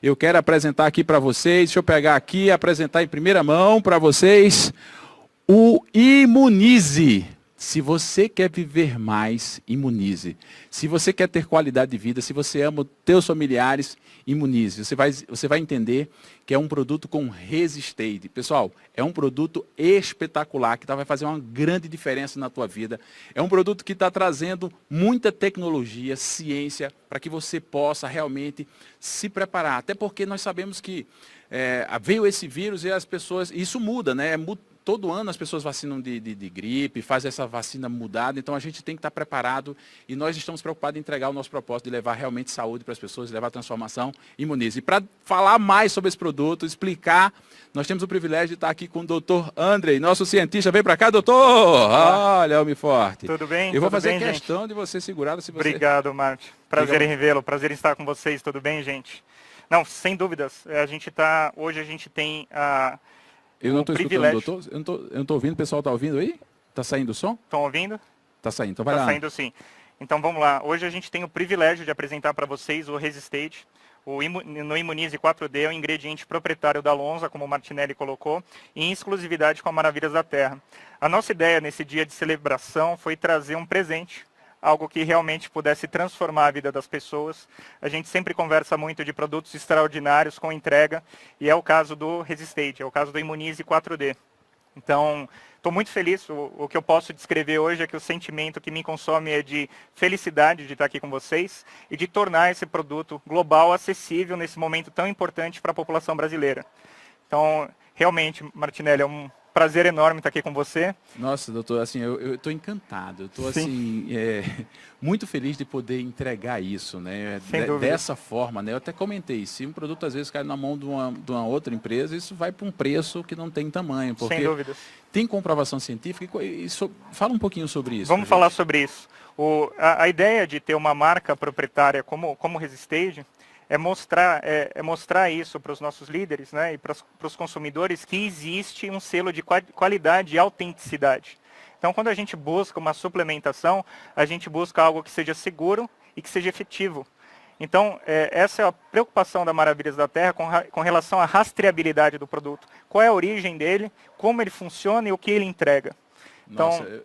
Eu quero apresentar aqui para vocês, deixa eu pegar aqui e apresentar em primeira mão para vocês o Imunize. Se você quer viver mais, imunize. Se você quer ter qualidade de vida, se você ama os teus familiares, imunize. Você vai entender que é um produto com Resistade. Pessoal, é um produto espetacular, que vai fazer uma grande diferença na tua vida. É um produto que está trazendo muita tecnologia, ciência, para que você possa realmente se preparar. Até porque nós sabemos que veio esse vírus e as pessoas... Isso muda, né? Todo ano as pessoas vacinam de gripe, fazem essa vacina mudada, então a gente tem que estar preparado e nós estamos preocupados em entregar o nosso propósito de levar realmente saúde para as pessoas, levar transformação, Imunize. E para falar mais sobre esse produto, explicar, nós temos o privilégio de estar aqui com o Dr. Andrei, nosso cientista. Vem para cá, doutor! Olha, homem forte. Tudo bem? Eu vou Tudo fazer bem, questão gente? de você segurar. Se você... Obrigado, Marte. Prazer em revê-lo, prazer em estar com vocês. Tudo bem, gente? Não, sem dúvidas. Hoje a gente tem Eu não estou escutando, doutor. Eu não estou ouvindo. O pessoal está ouvindo aí? Está saindo o som? Estão ouvindo? Está saindo. Então vai lá. Está saindo sim. Então vamos lá. Hoje a gente tem o privilégio de apresentar para vocês o Resistate. No Imunize 4D é o ingrediente proprietário da Lonza, como o Martinelli colocou, em exclusividade com a Maravilhas da Terra. A nossa ideia nesse dia de celebração foi trazer um presente, algo que realmente pudesse transformar a vida das pessoas. A gente sempre conversa muito de produtos extraordinários com entrega, e é o caso do Resistate, é o caso do Imunize 4D. Então, estou muito feliz. O que eu posso descrever hoje é que o sentimento que me consome é de felicidade de estar aqui com vocês e de tornar esse produto global acessível nesse momento tão importante para a população brasileira. Então, realmente, Martinelli, é um prazer enorme estar aqui com você. Nossa, doutor, assim, eu estou encantado. Eu estou assim, muito feliz de poder entregar isso, né? Dessa forma, né? Eu até comentei, se um produto às vezes cai na mão de uma outra empresa, isso vai para um preço que não tem tamanho. Porque sem dúvidas. Tem comprovação científica. Fala um pouquinho sobre isso. Vamos falar sobre isso. A ideia de ter uma marca proprietária como Resistate é mostrar isso para os nossos líderes, né, e para os consumidores, que existe um selo de qualidade e autenticidade. Então, quando a gente busca uma suplementação, a gente busca algo que seja seguro e que seja efetivo. Então, essa é a preocupação da Maravilhas da Terra com relação à rastreabilidade do produto. Qual é a origem dele, como ele funciona e o que ele entrega. Então, nossa,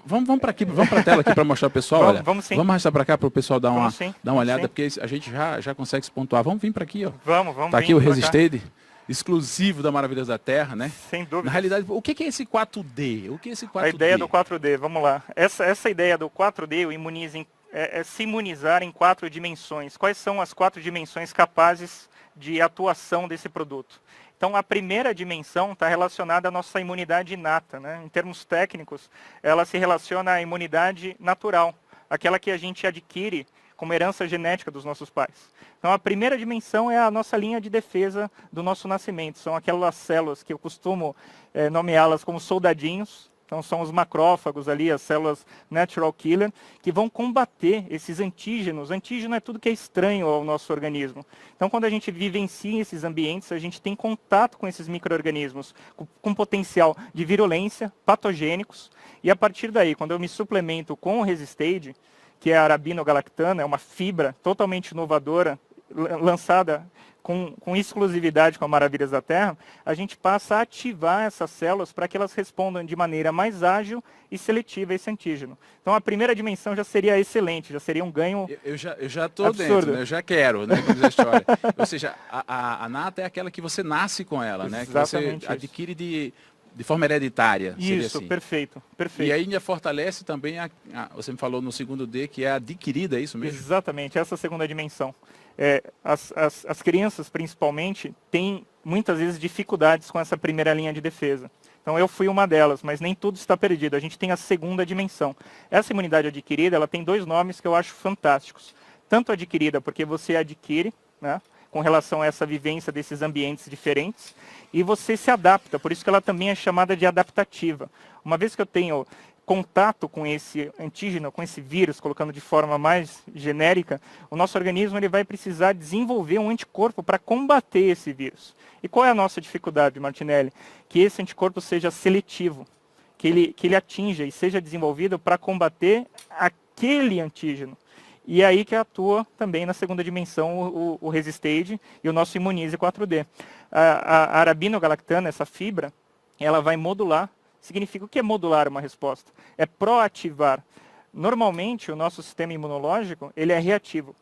vamos para aqui, vamos para a tela aqui para mostrar o pessoal. Olha, vamos sim. Vamos arrastar para cá para o pessoal dar uma olhada, sim. Porque a gente já consegue se pontuar. Vamos vir para aqui, ó. Vamos. Tá aqui o Resistate, exclusivo da Maravilhas da Terra, né? Sem dúvida. Na realidade, o que é esse 4D? O que é esse 4D? A ideia do 4D, vamos lá. Essa ideia do 4D, o Imunize, é se imunizar em 4 dimensões. Quais são as 4 dimensões capazes de atuação desse produto? Então, a primeira dimensão está relacionada à nossa imunidade inata, né? Em termos técnicos, ela se relaciona à imunidade natural, aquela que a gente adquire como herança genética dos nossos pais. Então, a primeira dimensão é a nossa linha de defesa do nosso nascimento. São aquelas células que eu costumo nomeá-las como soldadinhos. Então, são os macrófagos ali, as células natural killer, que vão combater esses antígenos. Antígeno é tudo que é estranho ao nosso organismo. Então, quando a gente vivencia esses ambientes, a gente tem contato com esses micro-organismos com potencial de virulência, patogênicos. E a partir daí, quando eu me suplemento com o Resistate, que é a arabinogalactana, é uma fibra totalmente inovadora, lançada com exclusividade com a Maravilhas da Terra, a gente passa a ativar essas células para que elas respondam de maneira mais ágil e seletiva a esse antígeno. Então, a primeira dimensão já seria excelente, já seria um ganho Eu já estou dentro, né? Eu já quero, né? Como diz a história. Ou seja, a nata é aquela que você nasce com ela, né? Que você adquire de forma hereditária. Isso, assim. Perfeito. E aí ainda fortalece também, você me falou no segundo D, que é adquirida, é isso mesmo? Exatamente, essa segunda dimensão. As crianças, principalmente, têm muitas vezes dificuldades com essa primeira linha de defesa. Então, eu fui uma delas, mas nem tudo está perdido. A gente tem a segunda dimensão. Essa imunidade adquirida, ela tem 2 nomes que eu acho fantásticos. Tanto adquirida, porque você adquire, né, com relação a essa vivência desses ambientes diferentes, e você se adapta, por isso que ela também é chamada de adaptativa. Uma vez que eu tenho contato com esse antígeno, com esse vírus, colocando de forma mais genérica, o nosso organismo ele vai precisar desenvolver um anticorpo para combater esse vírus. E qual é a nossa dificuldade, Martinelli? Que esse anticorpo seja seletivo, que ele atinja e seja desenvolvido para combater aquele antígeno. E é aí que atua também na segunda dimensão o Resistage e o nosso Imunize 4D. A arabinogalactana, essa fibra, ela vai modular. Significa o que é modular uma resposta? É proativar. Normalmente, o nosso sistema imunológico, ele é reativo.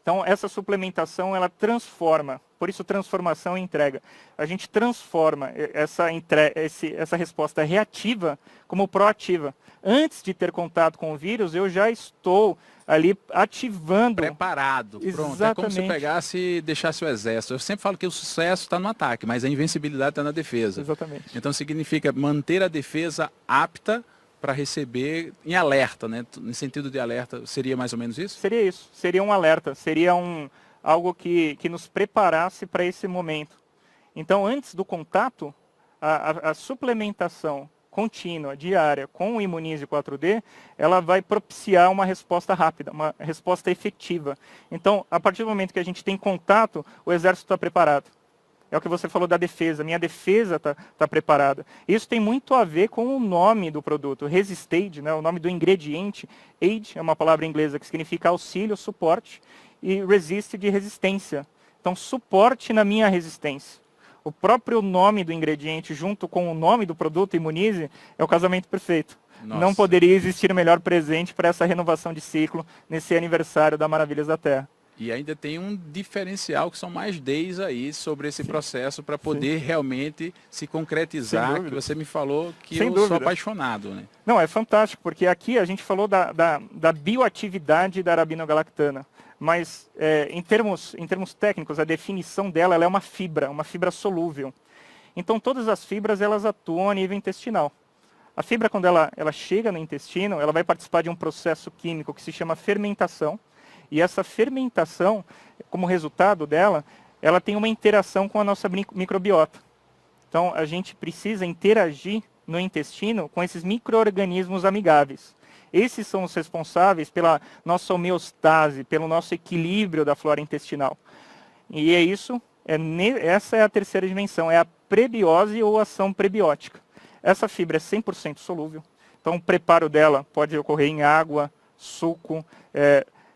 Então, essa suplementação, ela transforma. Por isso, transformação e entrega. A gente transforma essa resposta reativa como proativa. Antes de ter contato com o vírus, eu já estou ali ativando. Preparado. Pronto. Exatamente. É como se pegasse e deixasse o exército. Eu sempre falo que o sucesso está no ataque, mas a invencibilidade está na defesa. Exatamente. Então, significa manter a defesa apta para receber em alerta, né? No sentido de alerta, seria mais ou menos isso? Seria isso. Seria um alerta. Seria algo que nos preparasse para esse momento. Então, antes do contato, a suplementação contínua, diária, com o Imunize 4D, ela vai propiciar uma resposta rápida, uma resposta efetiva. Então, a partir do momento que a gente tem contato, o exército está preparado. É o que você falou da defesa. Minha defesa está preparada. Isso tem muito a ver com o nome do produto. Resistage, né, o nome do ingrediente. Aid é uma palavra inglesa que significa auxílio, suporte. E resist de resistência. Então, suporte na minha resistência. O próprio nome do ingrediente, junto com o nome do produto Imunize, é o casamento perfeito. Nossa. Não poderia existir melhor presente para essa renovação de ciclo nesse aniversário da Maravilhas da Terra. E ainda tem um diferencial, que são mais Ds aí sobre esse processo para poder realmente se concretizar, que você me falou que Sem eu dúvida. sou apaixonado. Né? Não, é fantástico, porque aqui a gente falou da bioatividade da arabinogalactana. Mas em termos técnicos, a definição dela ela é uma fibra solúvel. Então todas as fibras elas atuam a nível intestinal. A fibra, quando ela chega no intestino, ela vai participar de um processo químico que se chama fermentação. E essa fermentação, como resultado dela, ela tem uma interação com a nossa microbiota. Então a gente precisa interagir no intestino com esses micro-organismos amigáveis. Esses são os responsáveis pela nossa homeostase, pelo nosso equilíbrio da flora intestinal. E é isso, essa é a terceira dimensão, é a prebiose ou ação prebiótica. Essa fibra é 100% solúvel, então o preparo dela pode ocorrer em água, suco,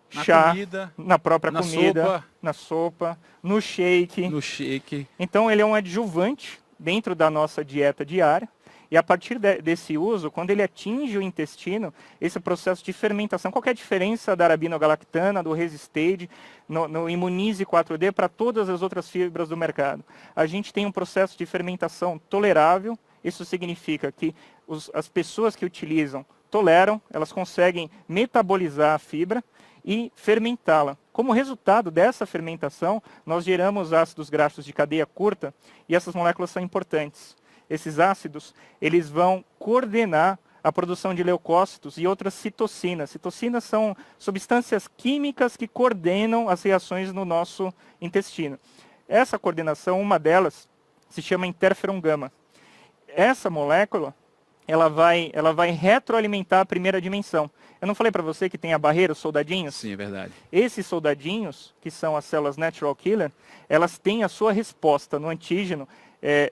chá, na própria comida, na sopa, no shake. Então ele é um adjuvante dentro da nossa dieta diária. E a partir desse uso, quando ele atinge o intestino, esse processo de fermentação, qual que é a diferença da arabinogalactana, do Resistage, no Imunize 4D para todas as outras fibras do mercado? A gente tem um processo de fermentação tolerável, isso significa que as pessoas que utilizam toleram, elas conseguem metabolizar a fibra e fermentá-la. Como resultado dessa fermentação, nós geramos ácidos graxos de cadeia curta e essas moléculas são importantes. Esses ácidos, eles vão coordenar a produção de leucócitos e outras citocinas. Citocinas são substâncias químicas que coordenam as reações no nosso intestino. Essa coordenação, uma delas, se chama interferon gama. Essa molécula, ela vai retroalimentar a primeira dimensão. Eu não falei para você que tem a barreira, os soldadinhos? Sim, é verdade. Esses soldadinhos, que são as células natural killer, elas têm a sua resposta no antígeno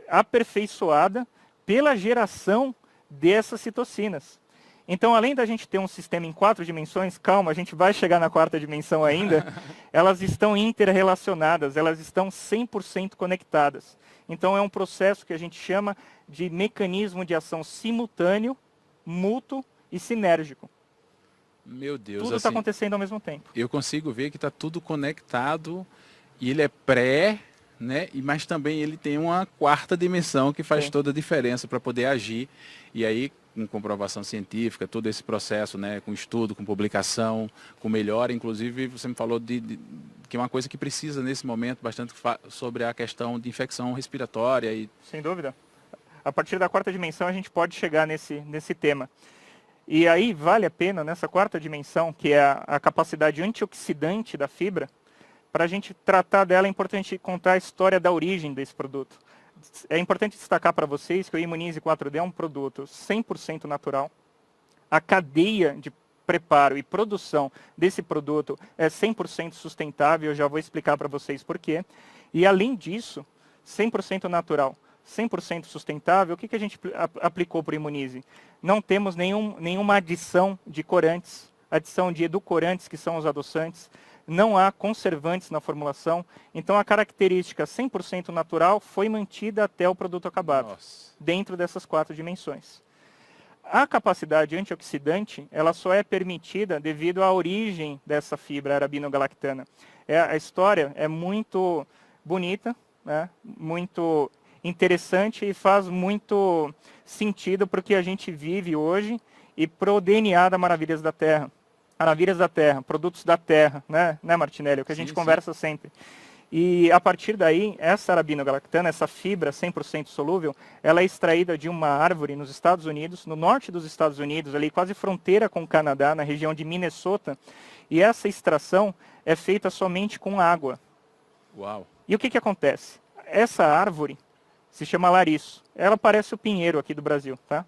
aperfeiçoada pela geração dessas citocinas. Então, além da gente ter um sistema em 4 dimensões, calma, a gente vai chegar na 4ª dimensão ainda, elas estão interrelacionadas, elas estão 100% conectadas. Então, é um processo que a gente chama de mecanismo de ação simultâneo, mútuo e sinérgico. Meu Deus, tudo está acontecendo ao mesmo tempo. Eu consigo ver que está tudo conectado e ele é pré, né? Mas também ele tem uma 4ª dimensão que faz toda a diferença para poder agir. E aí, com comprovação científica, todo esse processo, né? Com estudo, com publicação, com melhora. Inclusive, você me falou que é uma coisa que precisa nesse momento bastante sobre a questão de infecção respiratória. Sem dúvida. A partir da 4ª dimensão a gente pode chegar nesse tema. E aí vale a pena, nessa 4ª dimensão, que é a capacidade antioxidante da fibra, para a gente tratar dela é importante contar a história da origem desse produto. É importante destacar para vocês que o Imunize 4D é um produto 100% natural. A cadeia de preparo e produção desse produto é 100% sustentável, eu já vou explicar para vocês por quê. E além disso, 100% natural, 100% sustentável, o que a gente aplicou para o Imunize? Não temos nenhuma adição de corantes, adição de edulcorantes, que são os adoçantes, não há conservantes na formulação. Então a característica 100% natural foi mantida até o produto acabado, dentro dessas 4 dimensões. A capacidade antioxidante, ela só é permitida devido à origem dessa fibra arabinogalactana. A história é muito bonita, né? Muito interessante e faz muito sentido para o que a gente vive hoje e para o DNA da Maravilhas da Terra. Maravilhas da Terra, produtos da Terra, né Martinelli? É o que a gente conversa sempre. E a partir daí, essa arabinogalactana, essa fibra 100% solúvel, ela é extraída de uma árvore nos Estados Unidos, no norte dos Estados Unidos, ali quase fronteira com o Canadá, na região de Minnesota. E essa extração é feita somente com água. Uau! E o que acontece? Essa árvore se chama lariço. Ela parece o pinheiro aqui do Brasil, tá?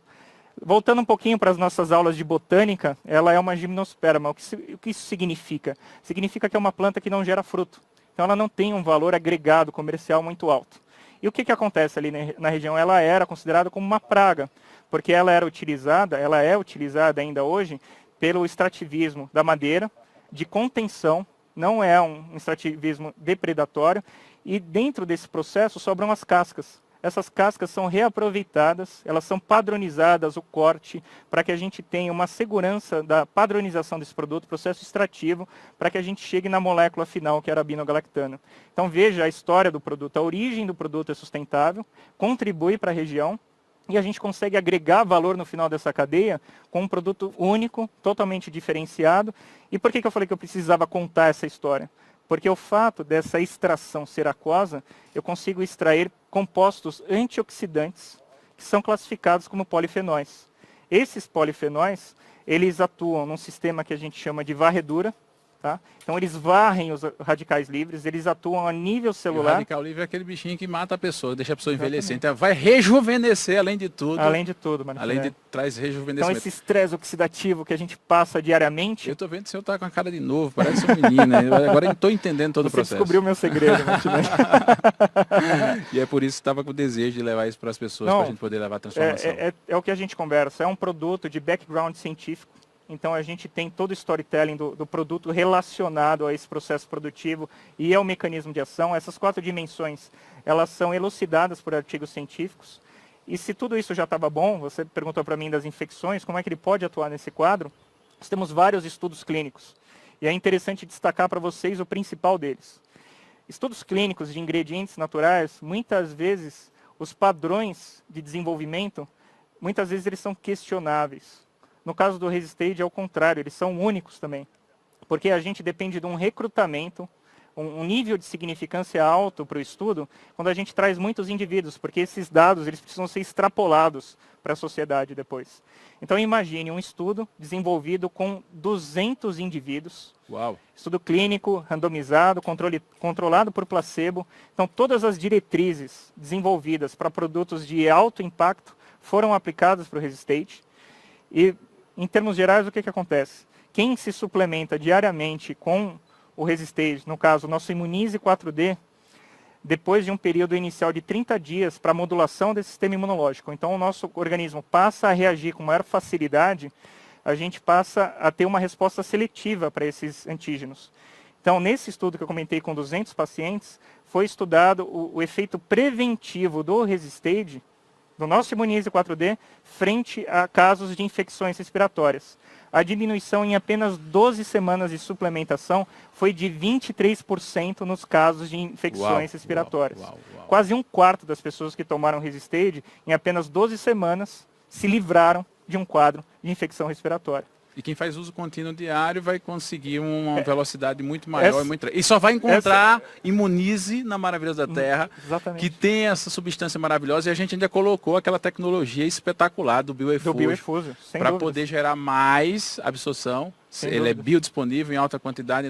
Voltando um pouquinho para as nossas aulas de botânica, ela é uma gimnosperma. O que isso significa? Significa que é uma planta que não gera fruto. Então ela não tem um valor agregado comercial muito alto. E o que acontece ali na região? Ela era considerada como uma praga, porque ela é utilizada ainda hoje pelo extrativismo da madeira, de contenção, não é um extrativismo depredatório, e dentro desse processo sobram as cascas. Essas cascas são reaproveitadas, elas são padronizadas, o corte, para que a gente tenha uma segurança da padronização desse produto, processo extrativo, para que a gente chegue na molécula final, que é a arabinogalactana. Então veja a história do produto, a origem do produto é sustentável, contribui para a região, e a gente consegue agregar valor no final dessa cadeia com um produto único, totalmente diferenciado. E por que eu falei que eu precisava contar essa história? Porque o fato dessa extração ser aquosa, eu consigo extrair compostos antioxidantes que são classificados como polifenóis. Esses polifenóis, eles atuam num sistema que a gente chama de varredura, tá? Então eles varrem os radicais livres, eles atuam a nível celular. E o radical livre é aquele bichinho que mata a pessoa, deixa a pessoa envelhecer. Então vai rejuvenescer, além de tudo. Além de tudo, mano. Além de traz rejuvenescimento. Então esse estresse oxidativo que a gente passa diariamente... Eu tô vendo que o senhor tá com a cara de novo, parece um menino, né? Agora eu estou entendendo todo o processo. Você descobriu o meu segredo, Martinelli. E é por isso que estava com o desejo de levar isso para as pessoas, para a gente poder levar a transformação. É o que a gente conversa, é um produto de background científico. Então a gente tem todo o storytelling do produto relacionado a esse processo produtivo e ao mecanismo de ação. Essas 4 dimensões, elas são elucidadas por artigos científicos. E se tudo isso já estava bom, você perguntou para mim das infecções, como é que ele pode atuar nesse quadro? Nós temos vários estudos clínicos. E é interessante destacar para vocês o principal deles. Estudos clínicos de ingredientes naturais, muitas vezes os padrões de desenvolvimento, muitas vezes eles são questionáveis. No caso do Resistage é o contrário, eles são únicos também. Porque a gente depende de um recrutamento, um nível de significância alto para o estudo, quando a gente traz muitos indivíduos, porque esses dados eles precisam ser extrapolados para a sociedade depois. Então imagine um estudo desenvolvido com 200 indivíduos, Uau. Estudo clínico, randomizado, controlado por placebo. Então todas as diretrizes desenvolvidas para produtos de alto impacto foram aplicadas para o Resistage. E em termos gerais, o que acontece? Quem se suplementa diariamente com o Resistage, no caso, o nosso Imunize 4D, depois de um período inicial de 30 dias para modulação desse sistema imunológico, então o nosso organismo passa a reagir com maior facilidade, a gente passa a ter uma resposta seletiva para esses antígenos. Então, nesse estudo que eu comentei com 200 pacientes, foi estudado o efeito preventivo do Resistage, do nosso Imunize 4D, frente a casos de infecções respiratórias. A diminuição em apenas 12 semanas de suplementação foi de 23% nos casos de infecções respiratórias. Quase 1/4 das pessoas que tomaram Resistage, em apenas 12 semanas, se livraram de um quadro de infecção respiratória. E quem faz uso contínuo diário vai conseguir uma velocidade muito maior. E só vai encontrar Imunize na Maravilhas da Terra, que tem essa substância maravilhosa. E a gente ainda colocou aquela tecnologia espetacular do Bioefúgio para poder gerar mais absorção. Ele é biodisponível em alta quantidade.